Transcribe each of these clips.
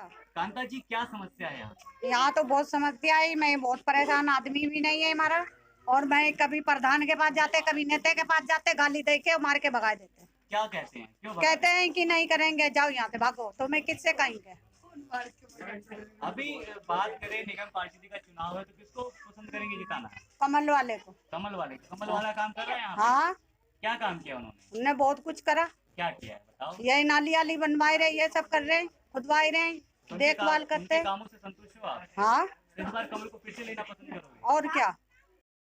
कांता जी, क्या समस्या है यहाँ? यहाँ तो बहुत समस्या है। मैं बहुत परेशान, आदमी भी नहीं है हमारा। और मैं कभी प्रधान के पास जाते, कभी नेता के पास जाते, गाली दे के मार के भगा देते। क्या कहते हैं, क्यों कहते भगा हैं कि नहीं करेंगे, जाओ यहाँ से भागो। तो मैं किससे कहेंगे? रहे हैं? अभी बात करें, निगम पार्षद का चुनाव है तो किसको पसंद करेंगे जिताना? कमल वाले को। कमल वाले को। कमल वाला काम कर रहे हैं यहाँ पे? हाँ, क्या काम किया उन्होंने? उनने बहुत कुछ करा। क्या किया है बताओ? यही नाली वाली बनवाए रहे, ये सब कर रहे, खुदवाए रहे, देखभाल करते। उनके कामों से संतुष्ट हो आप? हाँ, इस बार कमल को फिर से लेना पसंद करोगे? और क्या।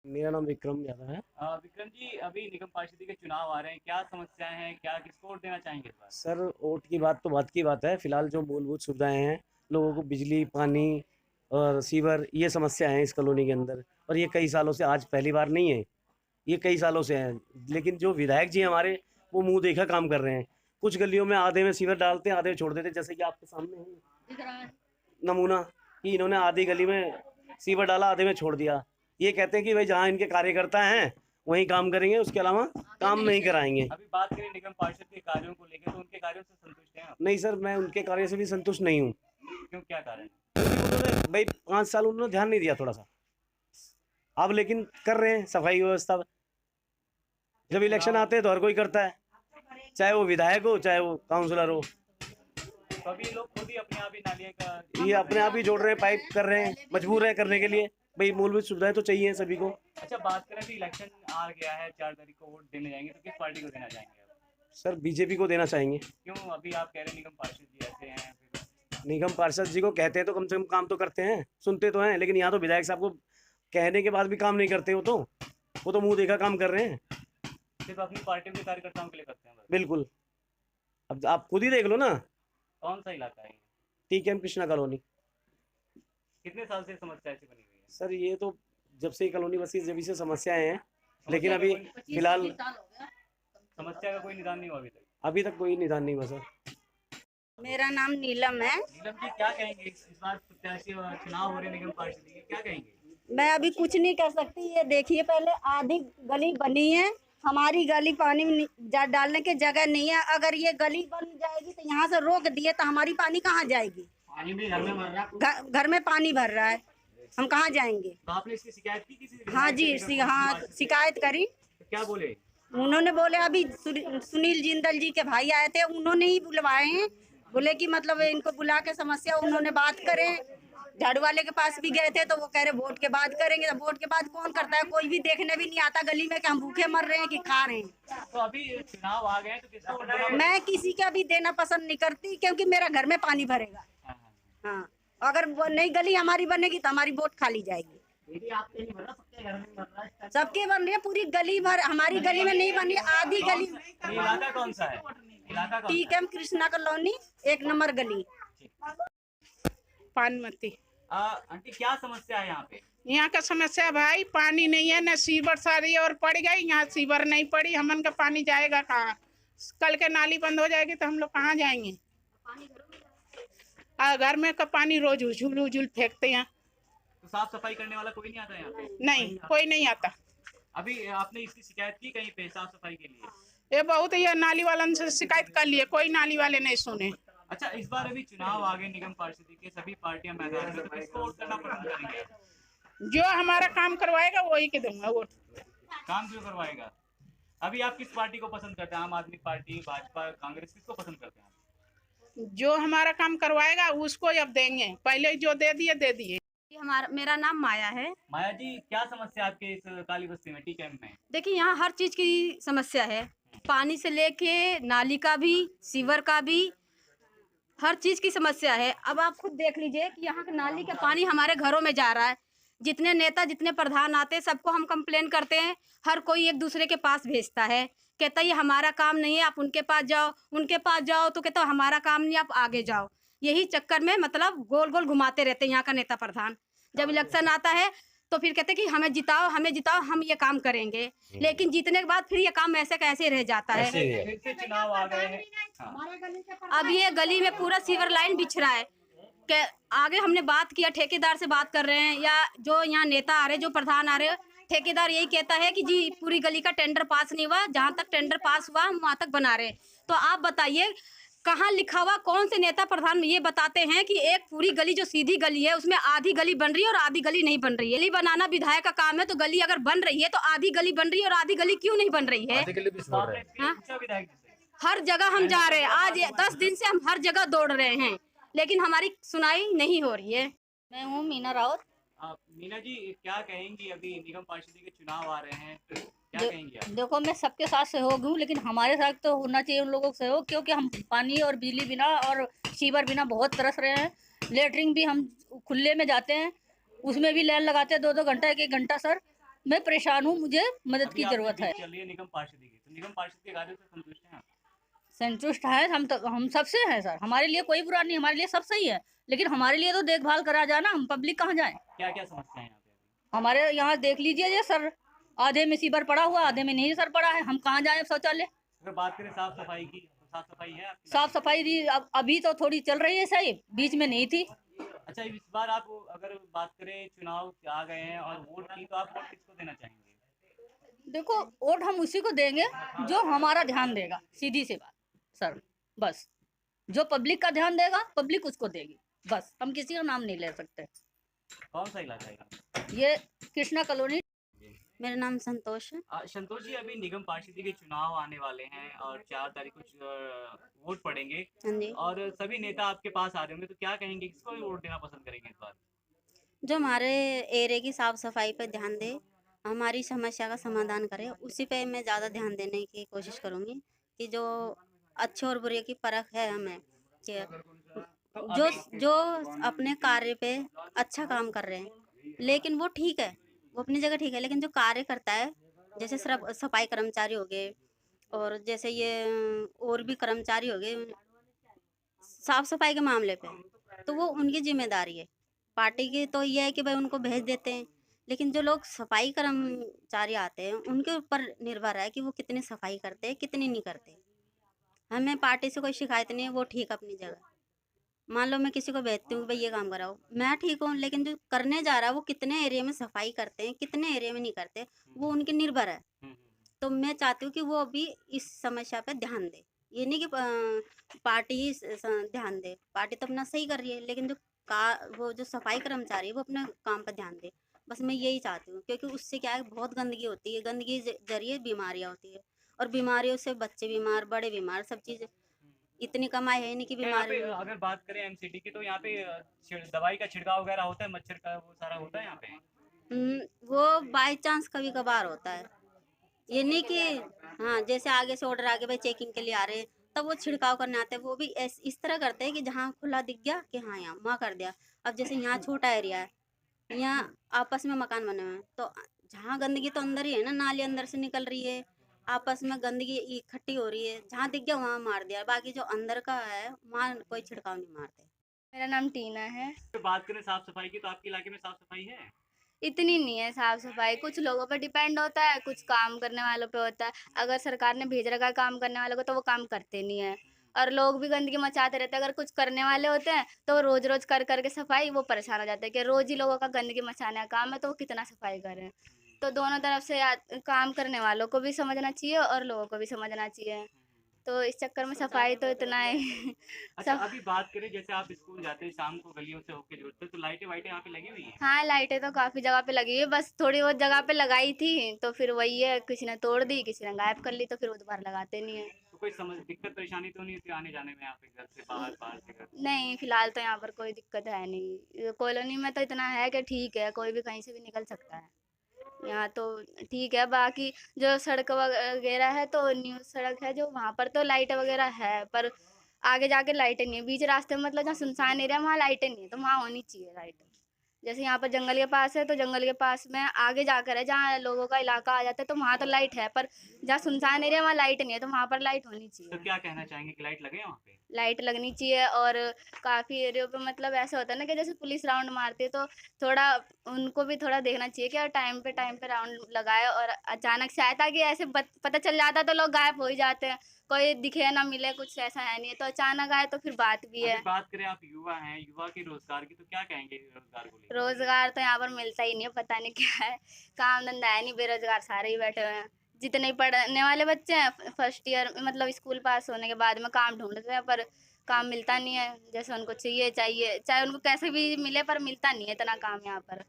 मेरा नाम विक्रम यादव है। विक्रम जी, अभी निगम पार्षद के चुनाव आ रहे हैं, क्या समस्याएं हैं, क्या किसको वोट देना चाहेंगे इस बार? सर, वोट की बात तो बात की बात है। फिलहाल जो मूलभूत सुविधाएं हैं, लोगों को बिजली, पानी और सीवर, ये समस्या है इस कॉलोनी के अंदर। और ये कई सालों से, आज पहली बार नहीं है, ये कई सालों से है। लेकिन जो विधायक जी हमारे, वो मुंह देखा काम कर रहे हैं। कुछ गलियों में आधे में सीवर डालते हैं, आधे में छोड़ देते हैं। जैसे कि आपके सामने है नमूना कि इन्होंने आधी गली में सीवर डाला, आधे में छोड़ दिया। ये कहते हैं कि भाई जहाँ इनके कार्यकर्ता हैं वहीं काम करेंगे, उसके अलावा काम नहीं कराएंगे। अभी बात करें निगम पार्षद के कार्यों को लेकर, तो उनके कार्यों से संतुष्ट हैं आप? नहीं सर, मैं उनके कार्य से भी संतुष्ट नहीं हूँ। क्यों, क्या कारण है? उन्होंने भाई 5 साल उन्होंने ध्यान नहीं दिया थोड़ा सा। अब लेकिन कर रहे हैं सफाई व्यवस्था। जब इलेक्शन आते हैं तो हर कोई करता है, चाहे वो विधायक हो चाहे वो काउंसलर हो। सभी लोग खुद ही अपने आप ही नालियाँ का ये अपने आप ही जोड़ रहे हैं, पाइप कर रहे हैं, मजबूर हैं करने के लिए। भाई मूलभूत सुविधाएं तो चाहिए सभी को। अच्छा, बात करें कि इलेक्शन आ गया है, 4 तारीख को वोट देने जाएंगे, तो किस पार्टी को देना चाहेंगे आप? सर, बीजेपी को देना चाहेंगे। क्यों, अभी आप कह रहे हैं निगम पार्षद जी ऐसे हैं फिर? निगम पार्षद जी को कहते हैं तो कम से कम काम तो करते हैं, सुनते तो हैं। लेकिन यहाँ तो विधायक साहब को कहने के बाद भी काम नहीं करते। वो तो मुंह देखा काम कर रहे हैं। सिर्फ अपनी पार्टी के कार्यकर्ताओं के लिए करते हैं बस? बिल्कुल। अब आप खुद ही देख लो ना। कौन सा इलाका है ये? TKM Krishna colony. कितने साल से समस्या ऐसी बनी हुई है? सर, ये तो जब से कॉलोनी बसी जब से समस्याएं हैं। लेकिन अभी फिलहाल समस्या का कोई निदान नहीं हुआ अभी तक कोई निदान नहीं हुआ सर। मेरा नाम नीलम है। नीलम जी, क्या कहेंगे इस बार प्रत्याशी चुनाव हो रहे निगम पार्षद के, क्या कहेंगे? मैं अभी कुछ नहीं कर सकती। ये देखिए, पहले आधी गली बनी है, हमारी गली पानी में डालने की जगह नहीं है। अगर ये गली बन जाएगी तो यहाँ से रोक दिए तो हमारी पानी कहाँ जाएगी? पानी भी घर में भर रहा है। घर में पानी भर रहा है, हम कहाँ जाएंगे? तो आपने इसकी शिकायत की किसी से? हाँ जी, हाँ शिकायत करी। तो क्या बोले? उन्होंने बोले, अभी सुनील जिंदल जी के भाई आए थे, उन्होंने ही बुलवाए हैं। बोले कि मतलब इनको बुला के समस्या उन्होंने बात करे। झाड़ू वाले के पास भी गए थे तो वो कह रहे वोट के बाद करेंगे। तो वोट के बाद कौन करता है? कोई भी देखने भी नहीं आता गली में कि हम भूखे मर रहे हैं कि खा रहे हैं। तो अभी चुनाव आ गए हैं तो किसको वोट देना? मैं किसी का भी देना पसंद नहीं करती, क्योंकि मेरा घर में पानी भरेगा। हाँ, अगर वो नई गली हमारी बनेगी तो हमारी वोट खाली जाएगी। आपके नहीं भर रहा, सबके घर में भर रहा है। सबके बन रही है, पूरी गली भर। हमारी गली में नहीं बन रही, आधी गली। इलाका कौन सा है? इलाका कौन? टीकेएम कृष्णा कॉलोनी 1 नंबर गली। पानमती। आंटी, क्या समस्या है यहाँ पे? यहाँ का समस्या भाई, पानी नहीं है, न सीवर सारी और पड़ गई। यहाँ सीवर नहीं पड़ी, हमन का पानी जाएगा कहाँ? कल के नाली बंद हो जाएगी तो हम लोग कहाँ जाएंगे? घर में का पानी रोज उछुल उछुल फेंकते हैं। तो साफ सफाई करने वाला कोई नहीं आता यहाँ पे? नहीं, कोई नहीं आता। अभी आपने इसकी शिकायत की कहीं पे साफ सफाई के लिए? ये बहुत ही नाली वालन से शिकायत कर लिए, कोई नाली वाले नहीं सुने। अच्छा, इस बार अभी चुनाव आ गए निगम पार्षद के, सभी पार्टियां मैदान में, तो किसको वोट करना पसंद करेंगे? जो हमारा काम करवाएगा वही के दूंगा वोट। काम जो करवाएगा। अभी आप किस पार्टी को पसंद करते हैं? आम आदमी पार्टी, भाजपा, कांग्रेस, किसको पसंद करते हैं आप? जो हमारा काम करवाएगा उसको अब देंगे, पहले जो दे दिए। मेरा नाम माया है। माया जी, क्या समस्या आपके इस काली बस्ती में, टी कैंप में? देखिए, यहाँ हर चीज की समस्या है, पानी से लेके नाली का भी, सीवर का भी, हर चीज की समस्या है। अब आप खुद देख लीजिए कि यहाँ का नाली का पानी हमारे घरों में जा रहा है। जितने नेता, जितने प्रधान आते हैं, सबको हम कंप्लेन करते हैं। हर कोई एक दूसरे के पास भेजता है, कहता है ये हमारा काम नहीं है, आप उनके पास जाओ। उनके पास जाओ तो कहता है हमारा काम नहीं, आप आगे जाओ। यही चक्कर में मतलब गोल गोल घुमाते रहते हैं यहाँ का नेता प्रधान। जब इलेक्शन आता है तो फिर कहते हैं कि हमें जिताओ, हम ये काम करेंगे। लेकिन जीतने के बाद फिर ये काम ऐसे कैसे रह जाता है। फिर से चुनाव आ गए हैं। अब ये गली में पूरा सीवर लाइन बिछ रहा है। के आगे हमने बात किया, ठेकेदार से बात कर रहे हैं, या जो यहाँ नेता आ रहे, जो प्रधान आ रहे, ठेकेदार यही कहता है कि जी पूरी गली का टेंडर पास नहीं हुआ, जहाँ तक टेंडर पास हुआ हम वहाँ तक बना रहे। तो आप बताइए कहाँ लिखा हुआ, कौन से नेता प्रधान ये बताते हैं कि एक पूरी गली जो सीधी गली है उसमें आधी गली बन रही है और आधी गली नहीं बन रही है। गली बनाना विधायक का काम है, तो गली अगर बन रही है तो आधी गली बन रही है और आधी गली क्यों नहीं बन रही है? हाँ? हर जगह हम जा रहे हैं, आज 10 दिन से हम हर जगह दौड़ रहे हैं, लेकिन हमारी सुनाई नहीं हो रही है। मैं हूँ मीना राउत। मीना जी, क्या कहेंगी? अभी निगम पार्षद के चुनाव आ रहे हैं, तो क्या कहेंगी आप? देखो, मैं सबके साथ सहयोग हूँ, लेकिन हमारे साथ तो होना चाहिए उन लोगों का सहयोग, क्योंकि हम पानी और बिजली बिना और सीवर बिना बहुत तरस रहे हैं। लेटरिन भी हम खुले में जाते हैं, उसमें भी लाइन लगाते हैं 2-2 घंटा, 1-1 घंटा। सर, मैं परेशान हूँ, मुझे मदद की जरूरत है। चलिए निगम पार्षद की, तो निगम पार्षद के कार्यों से संतुष्ट हैं आप? संतुष्ट है हम सबसे हैं सर। हमारे लिए कोई बुरा नहीं, हमारे लिए सब सही है, लेकिन हमारे लिए तो देखभाल करा जाए ना। हम पब्लिक कहाँ जाएं? क्या क्या समस्याएं हैं यहाँ पे? हमारे यहाँ देख लीजिए ये सर, आधे में सीवर पड़ा हुआ, आधे में नहीं सर पड़ा है। हम कहाँ जाएं शौचालय? अगर बात करें साफ सफाई की, तो साफ सफाई है आपकी? साफ सफाई अभी तो थोड़ी चल रही है, सही बीच में नहीं थी। अच्छा, इस बार आप अगर बात करें, चुनाव आ गए हैं और वोट की, तो आप वोट किसको देना चाहेंगे? देखो, वोट हम उसी को देंगे जो हमारा ध्यान देगा, सीधी सी बात सर। बस जो पब्लिक का ध्यान देगा, पब्लिक उसको देगी। बस हम किसी का नाम नहीं ले सकते। कौन सा इलाका है ये कृष्णा कॉलोनी। मेरा नाम संतोष है। संतोष जी, अभी निगम पार्षद के चुनाव आने वाले हैं और 4 तारीख को वोट पड़ेंगे, हाँ जी। और सभी नेता आपके पास आ रहे होंगे, तो क्या कहेंगे, किसको वोट देना पसंद करेंगे इस बार? जो हमारे एरिया की साफ सफाई पर ध्यान दे, हमारी समस्या का समाधान करे, उसी पे मैं ज़्यादा ध्यान देने की कोशिश करूँगी। कि जो अच्छे और बुरे की परख है हमें, कि जो अपने कार्य पे अच्छा काम कर रहे हैं, लेकिन वो ठीक है, वो अपनी जगह ठीक है, लेकिन जो कार्य करता है, जैसे सिर्फ सफाई कर्मचारी हो गए, और जैसे ये और भी कर्मचारी हो गए साफ सफाई के मामले पे, तो वो उनकी जिम्मेदारी है। पार्टी की तो ये है कि भाई उनको भेज देते हैं, लेकिन जो लोग सफाई कर्मचारी आते हैं उनके ऊपर निर्भर है कि वो कितनी सफाई करते हैं, कितनी नहीं करते। हमें पार्टी से कोई शिकायत नहीं है, वो ठीक अपनी जगह। मान लो मैं किसी को भेजती हूँ, भाई ये काम कराओ, मैं ठीक हूँ, लेकिन जो करने जा रहा है वो कितने एरिया में सफाई करते हैं, कितने एरिया में नहीं करते, वो उनके निर्भर है। तो मैं चाहती हूँ कि वो अभी इस समस्या पे ध्यान दे। ये नहीं कि पार्टी ही ध्यान दे, पार्टी तो अपना सही कर रही है, लेकिन वो जो सफाई कर्मचारी है वो अपने काम पर ध्यान दे। बस मैं यही चाहती हूँ, क्योंकि उससे क्या है, बहुत गंदगी होती है, गंदगी जरिए बीमारियाँ होती है, और बीमारियों से बच्चे बीमार, बड़े बीमार, सब चीज़। इतनी कमाई है नहीं कि यहाँ पे बीमारी। अगर बात करें एमसीडी की, तो यहाँ पे दवाई का छिड़काव वगैरह होता है, मच्छर का वो सारा होता है यहाँ पे? वो बाई चांस कभी कभार होता है, ये नहीं कि हाँ, जैसे आगे से ऑर्डर आगे भाई चेकिंग के लिए आ रहे हैं, तब वो छिड़काव करने आते हैं। वो भी इस तरह करते हैं कि जहाँ खुला दिख गया कि हाँ यहाँ वहाँ कर दिया। अब जैसे यहाँ छोटा एरिया है, यहाँ आपस में मकान बने हुए हैं, तो जहाँ गंदगी तो अंदर ही है ना, नाली अंदर से निकल रही है, आपस में गंदगी इकट्ठी हो रही है, जहाँ दिख गया वहाँ मार दिया, बाकी जो अंदर का है वहाँ कोई छिड़काव नहीं मारते। मेरा नाम टीना है। तो बात करें साफ सफाई की, तो आपके इलाके में साफ सफाई है? इतनी नहीं है साफ सफाई, कुछ लोगों पर डिपेंड होता है, कुछ काम करने वालों पे होता है। अगर सरकार ने भेज रखा है काम करने वालों को, तो वो काम करते नहीं है, और लोग भी गंदगी मचाते रहते हैं। अगर कुछ करने वाले होते हैं तो वो रोज रोज कर करके सफाई, वो परेशान हो जाते हैं कि रोज ही लोगों का गंदगी मचाने का काम है, तो वो कितना सफाई करें। तो दोनों तरफ से काम करने वालों को भी समझना चाहिए और लोगों को भी समझना चाहिए। तो इस चक्कर में सफाई तो इतना है। अच्छा, अभी बात करें, जैसे आप स्कूल जाते हैं शाम को, गलियों से होके जुड़ते हैं, तो लाइटें वाइटें यहाँ पे लगी हुई हैं? हाँ, लाइटें तो काफ़ी जगह पे लगी हुई है, बस थोड़ी बहुत जगह पे लगाई थी, तो फिर वही है, किसी ने तोड़ दी, किसी ने गायब कर ली, तो फिर वो दोबारा लगाते नहीं है। तो कोई दिक्कत परेशानी तो नहीं होती आने जाने में, यहाँ पे घर से बाहर, बाहर से घर? नहीं, फिलहाल तो यहाँ पर कोई दिक्कत है नहीं। कॉलोनी में तो इतना है कि ठीक है, कोई भी कहीं से भी निकल सकता है, यहाँ तो ठीक है। बाकी जो सड़क वगैरह है, तो न्यू सड़क है जो, वहाँ पर तो लाइट वगैरह है, पर आगे जाके लाइटें नहीं है। बीच रास्ते में, मतलब जहाँ सुनसान एरिया, वहाँ लाइटें नहीं है, तो वहाँ होनी चाहिए लाइट। जैसे यहाँ पर जंगल के पास है, तो जंगल के पास में आगे जाकर है जहाँ लोगों का इलाका आ जाता है, तो वहाँ तो लाइट है, पर जहाँ सुनसान एरिया वहाँ लाइट नहीं है, तो वहाँ पर लाइट होनी तो चाहिए। क्या कहना चाहेंगे कि लाइट लगे वहाँ पे? लाइट लगनी चाहिए, और काफ़ी एरियो पे मतलब ऐसा होता है ना कि जैसे पुलिस राउंड मारती है, तो थोड़ा उनको भी थोड़ा देखना चाहिए कि टाइम पे राउंड लगाए, और अचानक से आए, ताकि ऐसे पता चल जाता तो लोग गायब हो ही जाते हैं, कोई दिखे ना मिले, कुछ ऐसा है नहीं है, तो अचानक आए तो फिर बात भी है। अभी बात करें, आप युवा हैं, युवा के रोजगार की, तो क्या कहेंगे रोजगार को लेकर? रोजगार तो यहाँ पर मिलता ही नहीं है, पता नहीं क्या है, काम धंधा है नहीं, बेरोजगार सारे ही बैठे हुए हैं। जितने पढ़ने वाले बच्चे हैं फर्स्ट ईयर मतलब स्कूल पास होने के बाद में काम ढूंढते हैं, पर काम मिलता नहीं है जैसे उनको चाहिए चाहे उनको कैसे भी मिले, पर मिलता नहीं है इतना काम यहाँ पर।